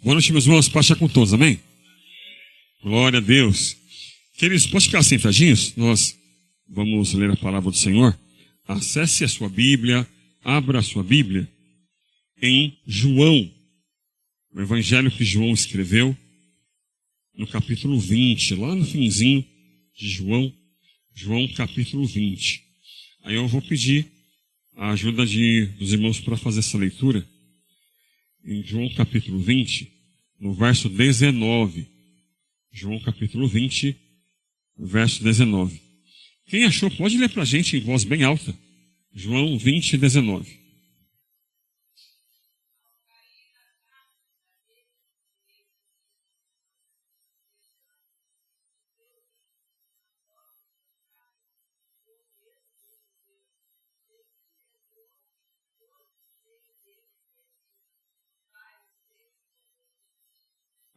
Boa noite, meus irmãos. Paz com todos, amém? Glória a Deus. Queridos, pode ficar sentadinhos? Nós vamos ler a palavra do Senhor. Acesse a sua Bíblia, abra a sua Bíblia em João, o Evangelho que João escreveu, no capítulo 20, lá no finzinho de João capítulo 20. Aí eu vou pedir a ajuda dos irmãos para fazer essa leitura. Em João capítulo 20, no verso 19. João capítulo 20, verso 19. Quem achou, pode ler para a gente em voz bem alta. João 20, 19.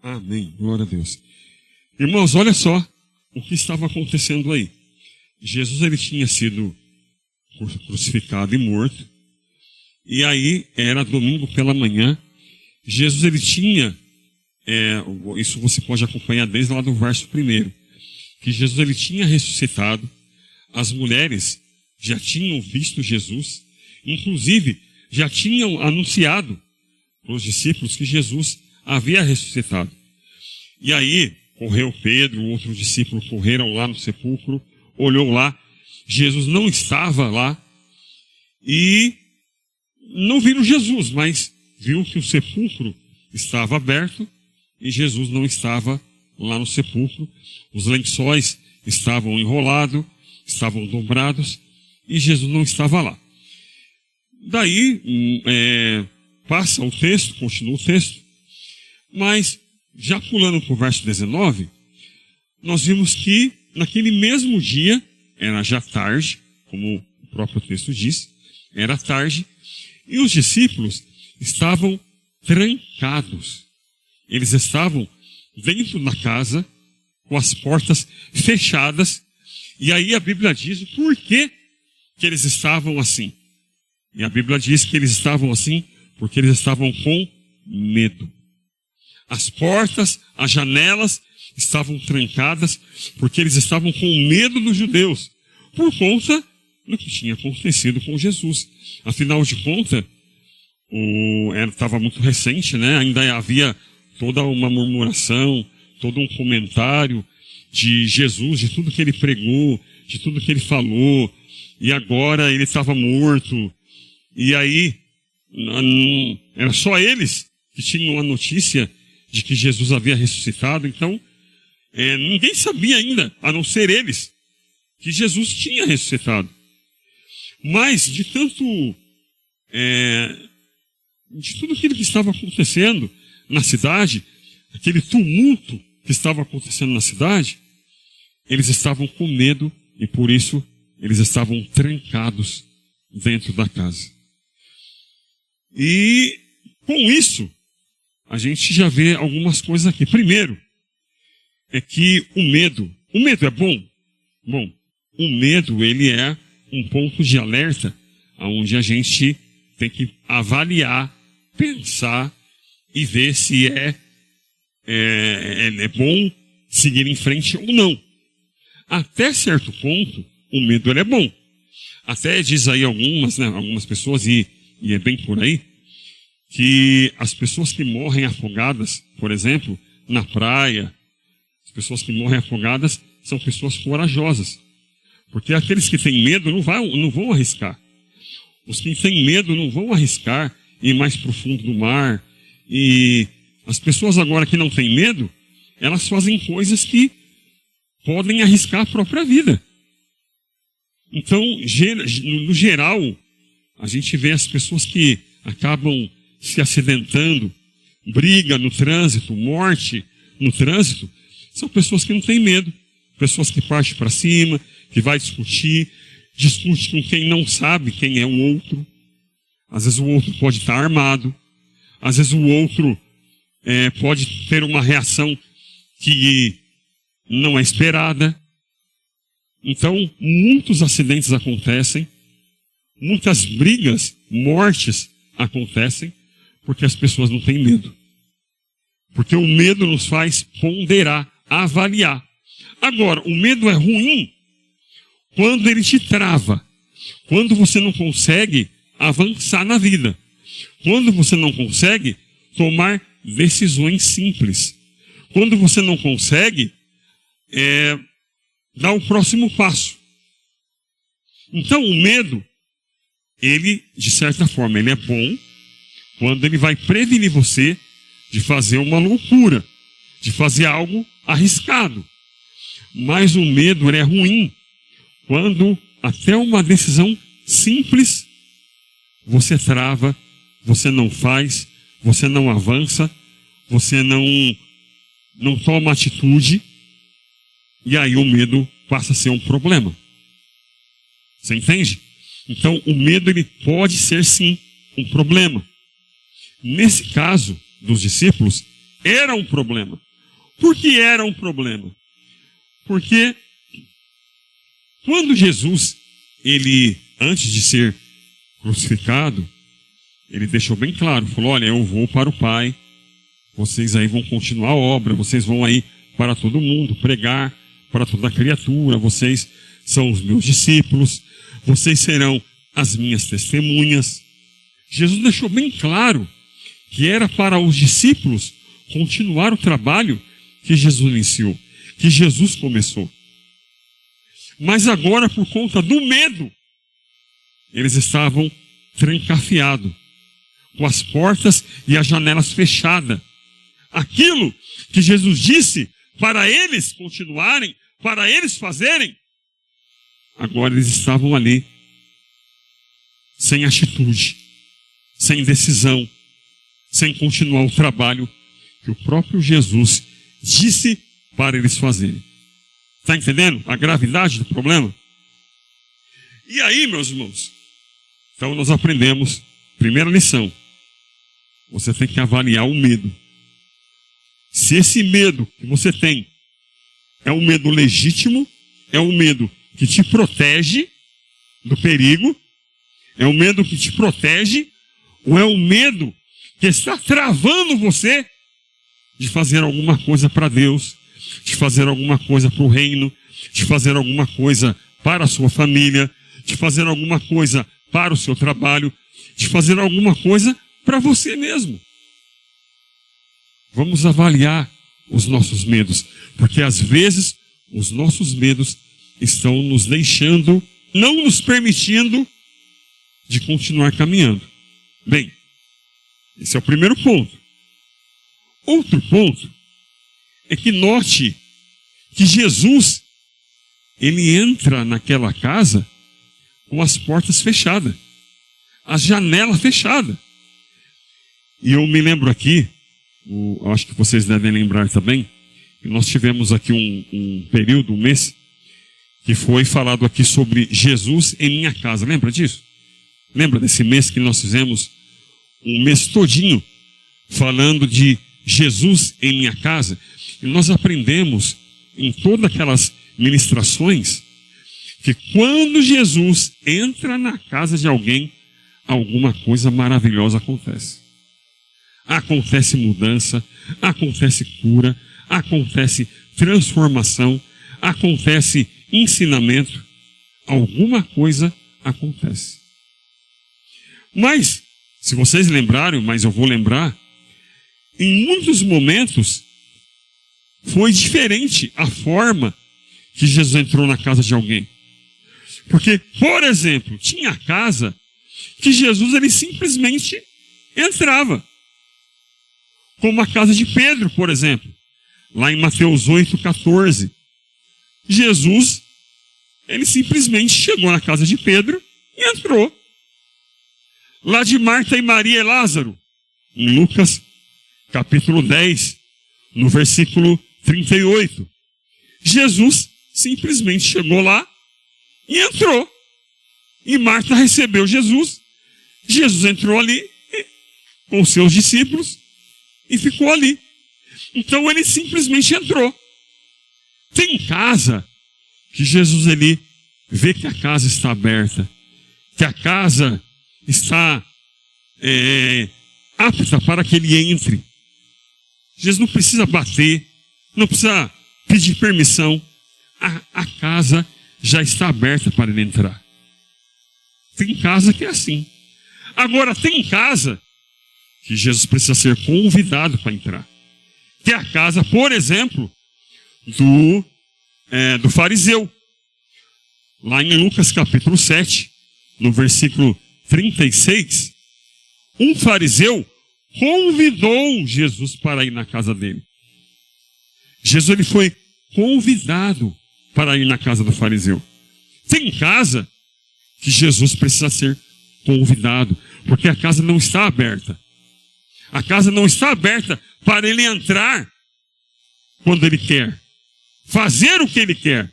Amém. Glória a Deus. Irmãos, olha só o que estava acontecendo aí. Jesus, ele tinha sido crucificado e morto. E aí, era domingo pela manhã. Jesus, ele tinha, isso você pode acompanhar desde lá do verso 1, que Jesus, ele tinha ressuscitado. As mulheres já tinham visto Jesus. Inclusive, já tinham anunciado para os discípulos que Jesus havia ressuscitado. E aí, correu Pedro, outro discípulo correram lá no sepulcro, olhou lá, Jesus não estava lá, e não viram Jesus, mas viu que o sepulcro estava aberto, e Jesus não estava lá no sepulcro, os lençóis estavam enrolados, estavam dobrados, e Jesus não estava lá. Daí, passa o texto, continua o texto, mas, já pulando para o verso 19, nós vimos que naquele mesmo dia, era já tarde, como o próprio texto diz, era tarde, e os discípulos estavam trancados. Eles estavam dentro da casa, com as portas fechadas, e aí a Bíblia diz o porquê que eles estavam assim. E a Bíblia diz que eles estavam assim porque eles estavam com medo. As portas, as janelas estavam trancadas porque eles estavam com medo dos judeus por conta do que tinha acontecido com Jesus. Afinal de contas, estava muito recente, né? Ainda havia toda uma murmuração, todo um comentário de Jesus, de tudo que ele pregou, de tudo que ele falou, e agora ele estava morto. E aí, era só eles que tinham a notícia de que Jesus havia ressuscitado. Então, ninguém sabia ainda, a não ser eles, que Jesus tinha ressuscitado. Mas, de tudo aquilo que estava acontecendo na cidade, aquele tumulto que estava acontecendo na cidade, eles estavam com medo e por isso eles estavam trancados dentro da casa. E com isso, a gente já vê algumas coisas aqui. Primeiro, é que o medo é bom? Bom, o medo, ele é um ponto de alerta, onde a gente tem que avaliar, pensar e ver se é bom seguir em frente ou não. Até certo ponto, o medo ele é bom. Até diz aí algumas pessoas, e é bem por aí, que as pessoas que morrem afogadas, por exemplo, na praia, as pessoas que morrem afogadas são pessoas corajosas. Porque aqueles que têm medo não vão arriscar. Os que têm medo não vão arriscar ir mais profundo do mar. E as pessoas agora que não têm medo, elas fazem coisas que podem arriscar a própria vida. Então, no geral, a gente vê as pessoas que acabam se acidentando, briga no trânsito, morte no trânsito, são pessoas que não têm medo, pessoas que partem para cima, que vai discute com quem não sabe quem é o outro. Às vezes o outro pode estar armado, às vezes o outro pode ter uma reação que não é esperada. Então, muitos acidentes acontecem, muitas brigas, mortes acontecem, porque as pessoas não têm medo. Porque o medo nos faz ponderar, avaliar. Agora, o medo é ruim quando ele te trava. Quando você não consegue avançar na vida. Quando você não consegue tomar decisões simples. Quando você não consegue dar o próximo passo. Então, o medo, ele, de certa forma, ele é bom quando ele vai prevenir você de fazer uma loucura, de fazer algo arriscado. Mas o medo, ele é ruim quando até uma decisão simples você trava, você não faz, você não avança, você não toma atitude, e aí o medo passa a ser um problema. Você entende? Então, o medo, ele pode ser, sim, um problema. Nesse caso dos discípulos, era um problema. Por que era um problema? Porque quando Jesus, ele, antes de ser crucificado, ele deixou bem claro, falou, olha, eu vou para o Pai, vocês aí vão continuar a obra, vocês vão aí para todo mundo, pregar para toda criatura, vocês são os meus discípulos, vocês serão as minhas testemunhas. Jesus deixou bem claro que era para os discípulos continuar o trabalho que Jesus iniciou, que Jesus começou. Mas agora, por conta do medo, eles estavam trancafiados, com as portas e as janelas fechadas. Aquilo que Jesus disse para eles continuarem, para eles fazerem, agora eles estavam ali, sem atitude, sem decisão, sem continuar o trabalho que o próprio Jesus disse para eles fazerem. Está entendendo a gravidade do problema? E aí, meus irmãos, então nós aprendemos, primeira lição, você tem que avaliar o medo. Se esse medo que você tem é um medo legítimo, é um medo que te protege do perigo, é um medo que te protege, ou é um medo que está travando você de fazer alguma coisa para Deus, de fazer alguma coisa para o reino, de fazer alguma coisa para a sua família, de fazer alguma coisa para o seu trabalho, de fazer alguma coisa para você mesmo. Vamos avaliar os nossos medos, porque às vezes os nossos medos estão nos deixando, não nos permitindo de continuar caminhando. Bem, esse é o primeiro ponto. Outro ponto é que note que Jesus, ele entra naquela casa com as portas fechadas, as janelas fechadas. E eu me lembro aqui, acho que vocês devem lembrar também, que nós tivemos aqui um período, um mês, que foi falado aqui sobre Jesus em minha casa. Lembra disso? Lembra desse mês que nós fizemos um mês todinho falando de Jesus em minha casa? E nós aprendemos em todas aquelas ministrações que quando Jesus entra na casa de alguém, alguma coisa maravilhosa acontece. Acontece mudança, acontece cura, acontece transformação, acontece ensinamento, alguma coisa acontece. Mas, se vocês lembrarem, mas eu vou lembrar, em muitos momentos foi diferente a forma que Jesus entrou na casa de alguém. Porque, por exemplo, tinha casa que Jesus ele simplesmente entrava. Como a casa de Pedro, por exemplo. Lá em Mateus 8,14. Jesus, ele simplesmente chegou na casa de Pedro e entrou. Lá de Marta e Maria e Lázaro. Em Lucas, capítulo 10, no versículo 38. Jesus simplesmente chegou lá e entrou. E Marta recebeu Jesus. Jesus entrou ali com os seus discípulos e ficou ali. Então ele simplesmente entrou. Tem casa que Jesus ele vê que a casa está aberta, que a casa está apta para que ele entre. Jesus não precisa bater, não precisa pedir permissão. A casa já está aberta para ele entrar. Tem casa que é assim. Agora, tem casa que Jesus precisa ser convidado para entrar. Que é a casa, por exemplo, do fariseu. Lá em Lucas capítulo 7, no versículo 36, um fariseu convidou Jesus para ir na casa dele. Jesus ele foi convidado para ir na casa do fariseu. Tem casa que Jesus precisa ser convidado, porque a casa não está aberta. A casa não está aberta para ele entrar quando ele quer, fazer o que ele quer.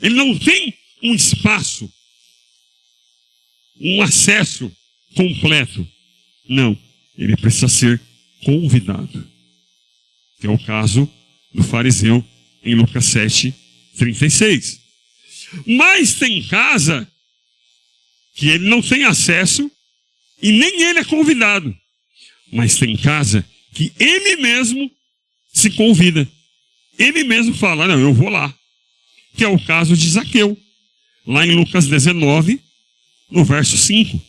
Ele não tem um espaço, um acesso completo. Não, ele precisa ser convidado. Que é o caso do fariseu em Lucas 7, 36. Mas tem casa que ele não tem acesso e nem ele é convidado. Mas tem casa que ele mesmo se convida. Ele mesmo fala, não, eu vou lá. Que é o caso de Zaqueu. Lá em Lucas 19, no verso 5.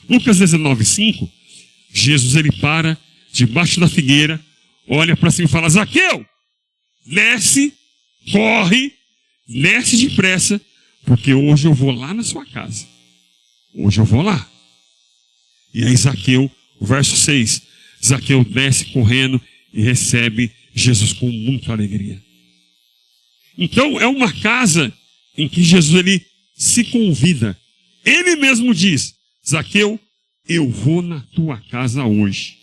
Lucas 19, 5, Jesus ele para debaixo da figueira, olha para cima e fala, Zaqueu, desce, corre, desce depressa, porque hoje eu vou lá na sua casa. Hoje eu vou lá. E aí Zaqueu, verso 6, Zaqueu desce correndo e recebe Jesus com muita alegria. Então é uma casa em que Jesus ele se convida. Ele mesmo diz, Zaqueu, eu vou na tua casa hoje.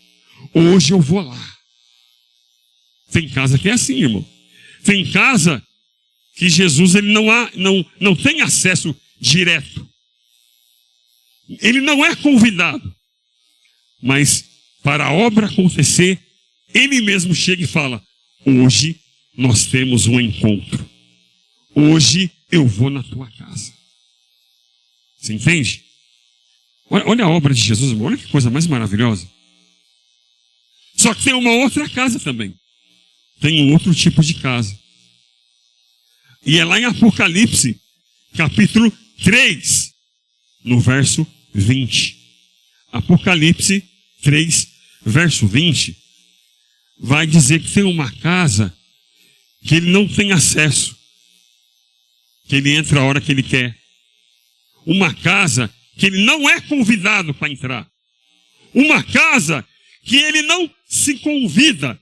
Hoje eu vou lá. Tem casa que é assim, irmão. Tem casa que Jesus ele não tem acesso direto. Ele não é convidado. Mas para a obra acontecer, ele mesmo chega e fala, hoje nós temos um encontro. Hoje eu vou na tua casa. Você entende? Olha a obra de Jesus, olha que coisa mais maravilhosa. Só que tem uma outra casa também. Tem um outro tipo de casa. E é lá em Apocalipse, capítulo 3, no verso 20. Apocalipse 3, verso 20, vai dizer que tem uma casa que ele não tem acesso. Que ele entra a hora que ele quer. Uma casa que ele não é convidado para entrar. Uma casa que ele não se convida.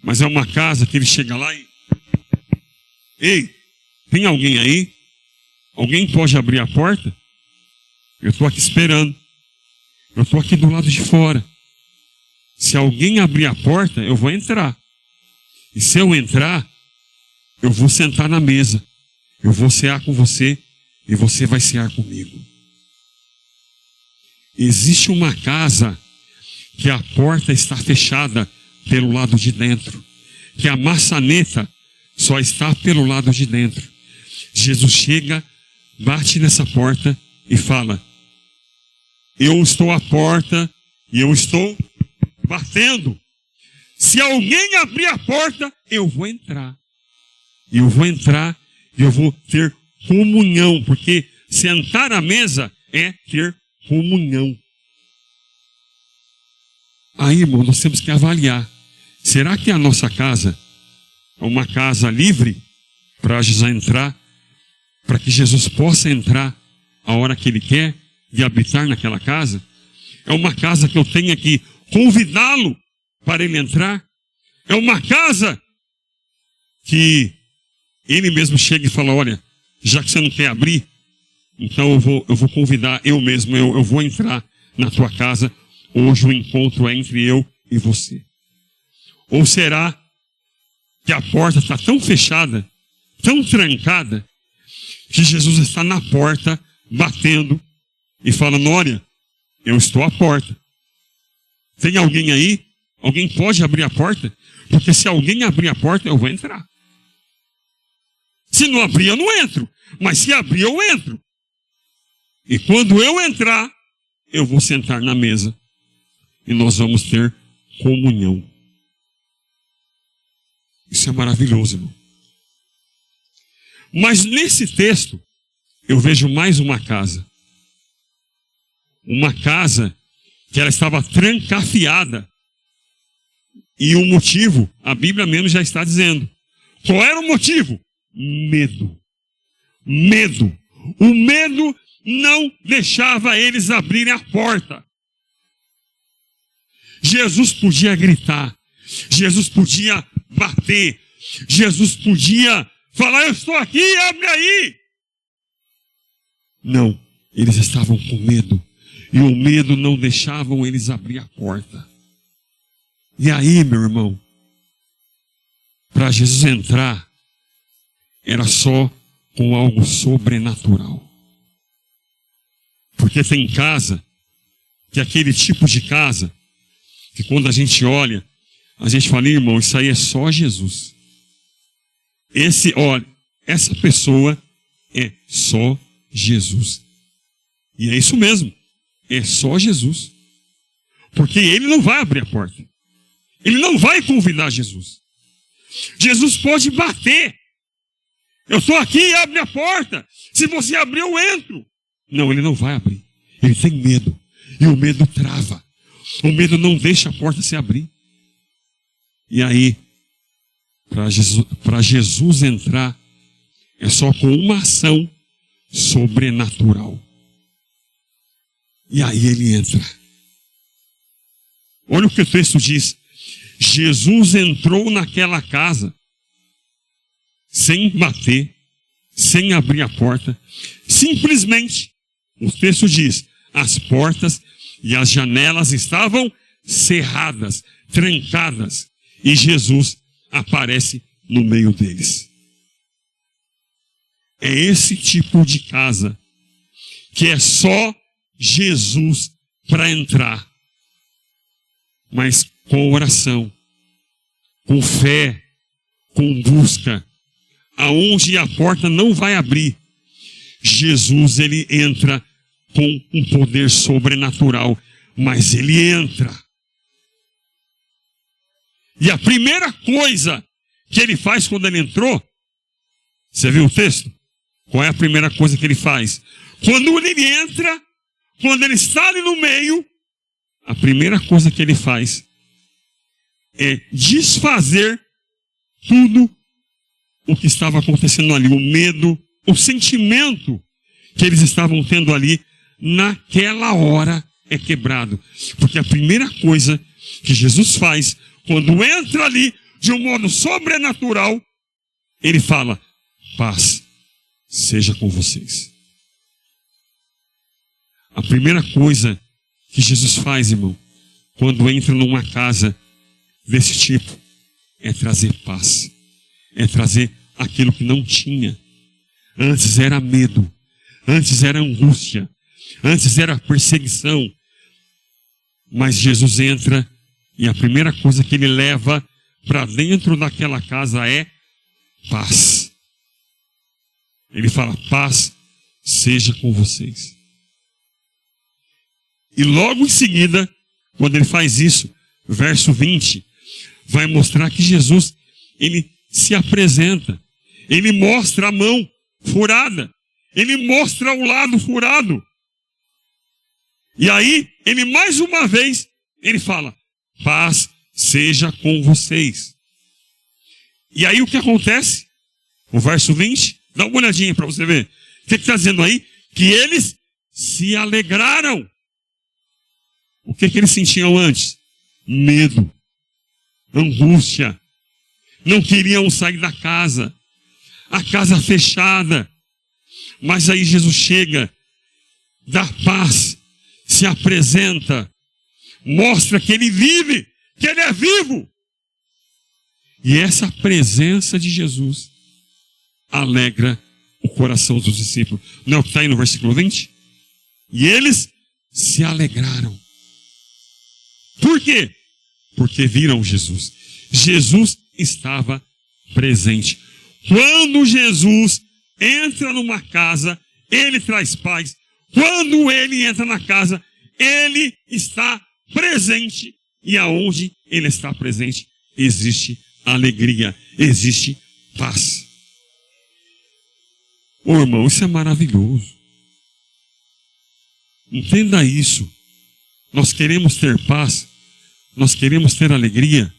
Mas é uma casa que ele chega lá e... Ei, tem alguém aí? Alguém pode abrir a porta? Eu estou aqui esperando. Eu estou aqui do lado de fora. Se alguém abrir a porta, eu vou entrar. E se eu entrar, eu vou sentar na mesa. Eu vou cear com você e você vai cear comigo. Existe uma casa que a porta está fechada pelo lado de dentro. Que a maçaneta só está pelo lado de dentro. Jesus chega, bate nessa porta e fala, eu estou à porta e eu estou batendo. Se alguém abrir a porta, eu vou entrar. E eu vou entrar e eu vou ter comunhão, porque sentar à mesa é ter comunhão. Aí, irmão, nós temos que avaliar. Será que a nossa casa é uma casa livre para Jesus entrar, para que Jesus possa entrar a hora que Ele quer e habitar naquela casa? É uma casa que eu tenha que convidá-lo para Ele entrar? É uma casa que Ele mesmo chega e fala, olha, já que você não quer abrir, então eu vou convidar eu mesmo, eu vou entrar na tua casa. Hoje o encontro é entre eu e você. Ou será que a porta está tão fechada, tão trancada, que Jesus está na porta, batendo e falando, olha, eu estou à porta. Tem alguém aí? Alguém pode abrir a porta? Porque se alguém abrir a porta, eu vou entrar. Se não abrir, eu não entro. Mas se abrir, eu entro. E quando eu entrar, eu vou sentar na mesa. E nós vamos ter comunhão. Isso é maravilhoso, irmão. Mas nesse texto, eu vejo mais uma casa. Uma casa que ela estava trancafiada. E o motivo, a Bíblia mesmo já está dizendo. Qual era o motivo? Medo. Medo. O medo não deixava eles abrirem a porta. Jesus podia gritar. Jesus podia bater. Jesus podia falar, eu estou aqui, abre aí. Não, eles estavam com medo. E o medo não deixava eles abrir a porta. E aí, meu irmão, para Jesus entrar, era só com algo sobrenatural. Porque tem casa, que é aquele tipo de casa, que quando a gente olha, a gente fala, irmão, isso aí é só Jesus. Olha, essa pessoa é só Jesus. E é isso mesmo, é só Jesus. Porque ele não vai abrir a porta. Ele não vai convidar Jesus. Jesus pode bater. Eu estou aqui, abre a porta. Se você abrir, eu entro. Não, ele não vai abrir. Ele tem medo. E o medo trava. O medo não deixa a porta se abrir. E aí, para Jesus entrar, é só com uma ação sobrenatural. E aí ele entra. Olha o que o texto diz. Jesus entrou naquela casa sem bater, sem abrir a porta. Simplesmente, o texto diz, as portas e as janelas estavam cerradas, trancadas. E Jesus aparece no meio deles. É esse tipo de casa que é só Jesus para entrar. Mas com oração, com fé, com busca, aonde a porta não vai abrir, Jesus ele entra com um poder sobrenatural, mas ele entra. E a primeira coisa que ele faz quando ele entrou, você viu o texto? Qual é a primeira coisa que ele faz? Quando ele entra, quando ele está ali no meio, a primeira coisa que ele faz é desfazer tudo o que estava acontecendo ali. O medo, o sentimento que eles estavam tendo ali, naquela hora é quebrado. Porque a primeira coisa que Jesus faz, quando entra ali de um modo sobrenatural, ele fala, paz seja com vocês. A primeira coisa que Jesus faz, irmão, quando entra numa casa desse tipo, é trazer paz. É trazer aquilo que não tinha. Antes era medo. Antes era angústia. Antes era perseguição. Mas Jesus entra e a primeira coisa que ele leva para dentro daquela casa é paz. Ele fala, paz seja com vocês. E logo em seguida, quando ele faz isso, verso 20, vai mostrar que Jesus, ele se apresenta. Ele mostra a mão furada. Ele mostra o lado furado. E aí, ele mais uma vez, ele fala, paz seja com vocês. E aí o que acontece? O verso 20, dá uma olhadinha para você ver. O que está dizendo aí? Que eles se alegraram. O que eles sentiam antes? Medo, angústia. Não queriam sair da casa. A casa fechada. Mas aí Jesus chega, dá paz, se apresenta, mostra que ele vive, que ele é vivo. E essa presença de Jesus alegra o coração dos discípulos. Não é o que está aí no versículo 20? E eles se alegraram. Por quê? Porque viram Jesus. Jesus estava presente. Quando Jesus entra numa casa, ele traz paz. Quando ele entra na casa, ele está presente e aonde Ele está presente, existe alegria, existe paz. Ô irmão, isso é maravilhoso. Entenda isso. Nós queremos ter paz, nós queremos ter alegria.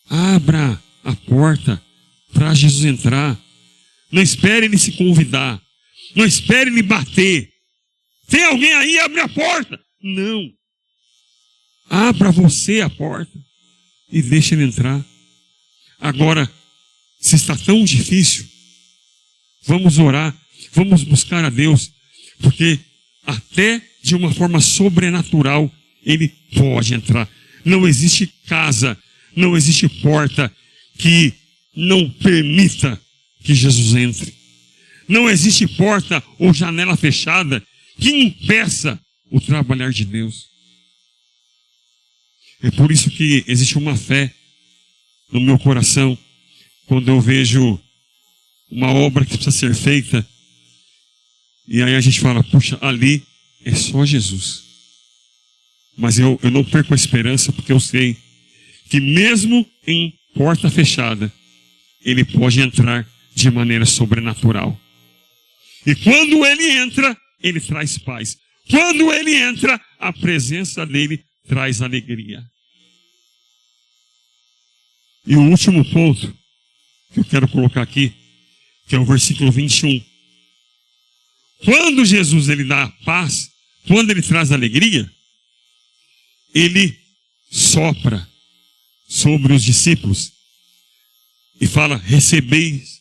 Abra a porta para Jesus entrar. Não espere Ele se convidar. Não espere Ele bater. Tem alguém aí? Abre a porta. Não. Abra você a porta e deixe Ele entrar. Agora, se está tão difícil, vamos orar, vamos buscar a Deus, porque até de uma forma sobrenatural Ele pode entrar. Não existe casa, não existe porta que não permita que Jesus entre. Não existe porta ou janela fechada que impeça o trabalhar de Deus. É por isso que existe uma fé no meu coração quando eu vejo uma obra que precisa ser feita e aí a gente fala, puxa, ali é só Jesus. Mas eu não perco a esperança porque eu sei que mesmo em porta fechada, Ele pode entrar de maneira sobrenatural. E quando Ele entra, Ele traz paz. Quando Ele entra, a presença dEle traz alegria. E o último ponto que eu quero colocar aqui, que é o versículo 21. Quando Jesus Ele dá paz, quando Ele traz alegria, Ele sopra sobre os discípulos e fala, recebeis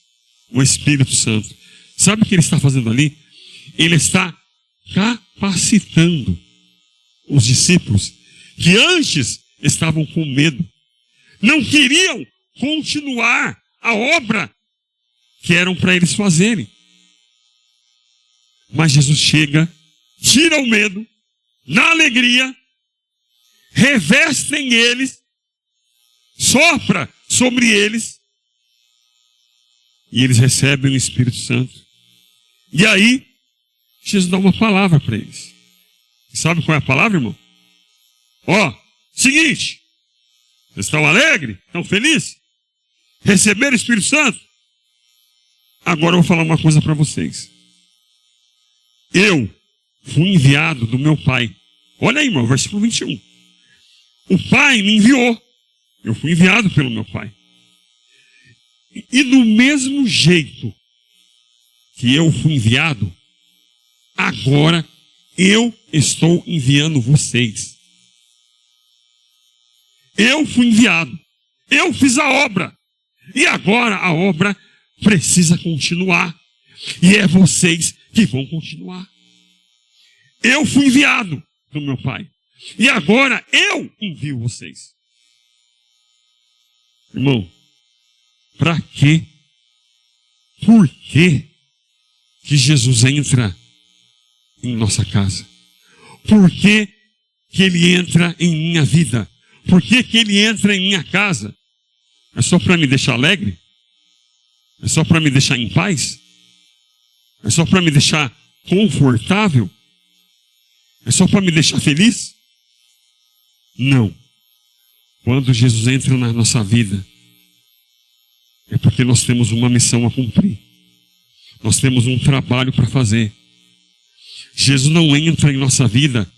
o Espírito Santo. Sabe o que Ele está fazendo ali? Ele está capacitando os discípulos que antes estavam com medo. Não queriam continuar a obra que eram para eles fazerem. Mas Jesus chega, tira o medo, dá alegria, revestem eles, sopra sobre eles, e eles recebem o Espírito Santo. E aí, Jesus dá uma palavra para eles. Sabe qual é a palavra, irmão? Seguinte, vocês estão alegres? Estão felizes? Receberam o Espírito Santo? Agora eu vou falar uma coisa para vocês. Eu fui enviado do meu Pai. Olha aí, irmão, versículo 21. O Pai me enviou. Eu fui enviado pelo meu Pai. E do mesmo jeito que eu fui enviado, agora eu estou enviando vocês. Eu fui enviado. Eu fiz a obra. E agora a obra precisa continuar. E é vocês que vão continuar. Eu fui enviado do meu Pai. E agora eu envio vocês. Irmão, para quê? Por quê que Jesus entra em nossa casa? Por que que Ele entra em minha vida? Por que que Ele entra em minha casa? É só para me deixar alegre? É só para me deixar em paz? É só para me deixar confortável? É só para me deixar feliz? Não. Quando Jesus entra na nossa vida, é porque nós temos uma missão a cumprir. Nós temos um trabalho para fazer. Jesus não entra em nossa vida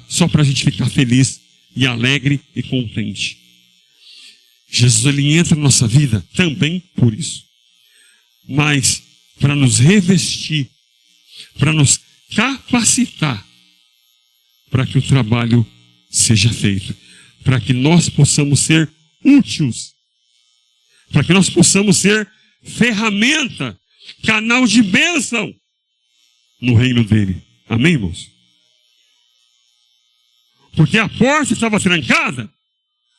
só para a gente ficar feliz e alegre e contente. Jesus ele entra na nossa vida também por isso. Mas para nos revestir, para nos capacitar, para que o trabalho seja feito, para que nós possamos ser úteis, para que nós possamos ser ferramenta, canal de bênção no reino dele. Amém, irmãos? Porque a porta estava trancada,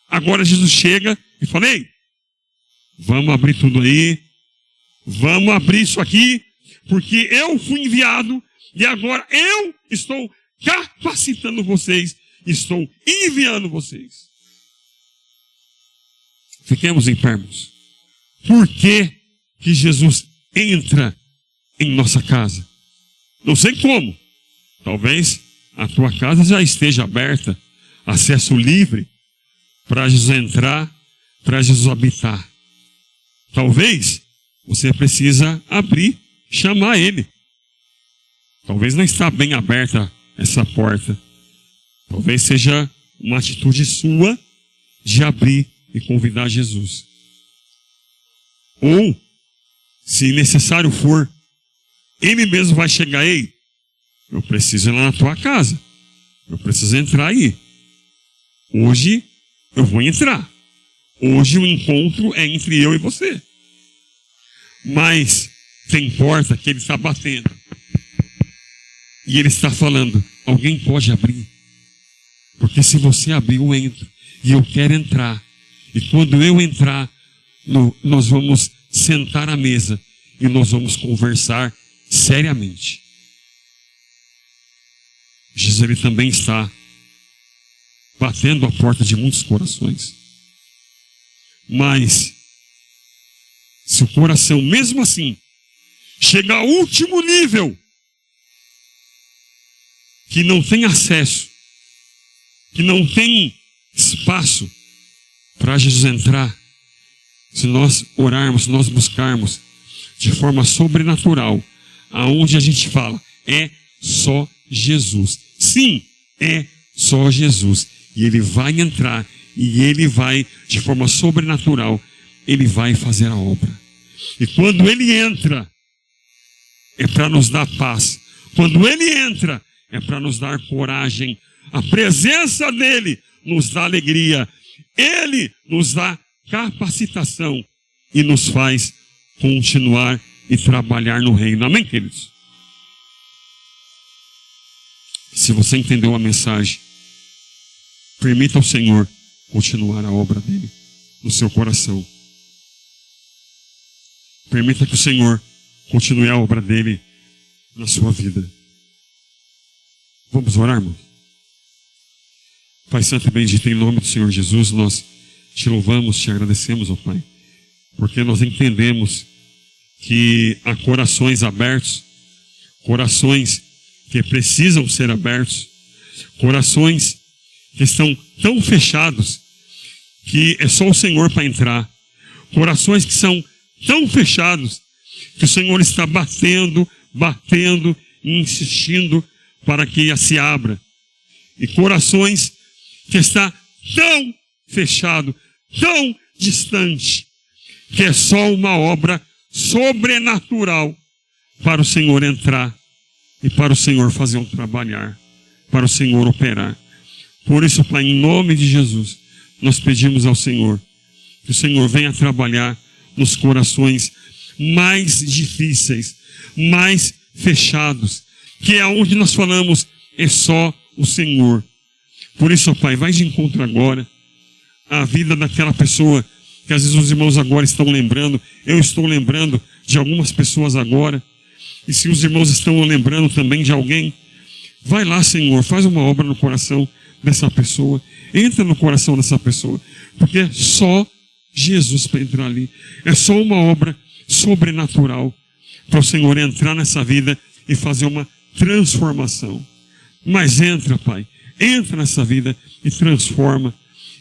agora Jesus chega e fala, ei, vamos abrir tudo aí, vamos abrir isso aqui, porque eu fui enviado e agora eu estou capacitando vocês, estou enviando vocês. Fiquemos em pé, irmãos. Por que que Jesus entra em nossa casa? Não sei como. Talvez a tua casa já esteja aberta, acesso livre para Jesus entrar, para Jesus habitar. Talvez você precisa abrir, chamar Ele. Talvez não está bem aberta essa porta. Talvez seja uma atitude sua de abrir e convidar Jesus. Ou, se necessário for, Ele mesmo vai chegar. Ei, eu preciso ir lá na tua casa. Eu preciso entrar aí. Hoje eu vou entrar. Hoje o encontro é entre eu e você. Mas tem porta que Ele está batendo. E Ele está falando, alguém pode abrir. Porque se você abrir, eu entro. E eu quero entrar. E quando eu entrar, nós vamos sentar à mesa. E nós vamos conversar seriamente. Jesus, Ele também está batendo a porta de muitos corações. Mas, se o coração, mesmo assim, chega ao último nível, que não tem acesso, que não tem espaço para Jesus entrar, se nós orarmos, se nós buscarmos de forma sobrenatural, aonde a gente fala, é só Jesus. Sim, é só Jesus. E Ele vai entrar, e Ele vai, de forma sobrenatural, Ele vai fazer a obra. E quando Ele entra, é para nos dar paz. Quando Ele entra, é para nos dar coragem. A presença dEle nos dá alegria. Ele nos dá capacitação e nos faz continuar e trabalhar no reino. Amém, queridos? Se você entendeu a mensagem, permita ao Senhor continuar a obra dele no seu coração. Permita que o Senhor continue a obra dele na sua vida. Vamos orar, irmão? Pai Santo e bendito, em nome do Senhor Jesus, nós te louvamos, te agradecemos, ó Pai, porque nós entendemos que há corações abertos, corações que precisam ser abertos, corações que estão tão fechados que é só o Senhor para entrar, corações que são tão fechados que o Senhor está batendo e insistindo para que se abra, e corações que está tão fechado, tão distante, que é só uma obra sobrenatural para o Senhor entrar e para o Senhor fazer um trabalhar, para o Senhor operar. Por isso, Pai, em nome de Jesus, nós pedimos ao Senhor que o Senhor venha trabalhar nos corações mais difíceis, mais fechados, que é onde nós falamos, é só o Senhor. Por isso, Pai, vai de encontro agora a vida daquela pessoa que às vezes os irmãos agora estão lembrando, eu estou lembrando de algumas pessoas agora, e se os irmãos estão lembrando também de alguém, vai lá, Senhor, faz uma obra no coração dessa pessoa, entra no coração dessa pessoa, porque é só Jesus para entrar ali, é só uma obra sobrenatural para o Senhor entrar nessa vida e fazer uma transformação. Mas entra, Pai, entra nessa vida e transforma.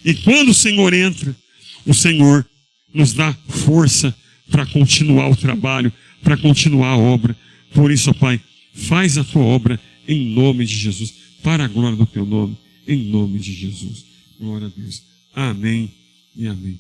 E quando o Senhor entra, o Senhor nos dá força para continuar o trabalho, para continuar a obra. Por isso, ó Pai, faz a tua obra em nome de Jesus, para a glória do teu nome, em nome de Jesus. Glória a Deus. Amém e amém.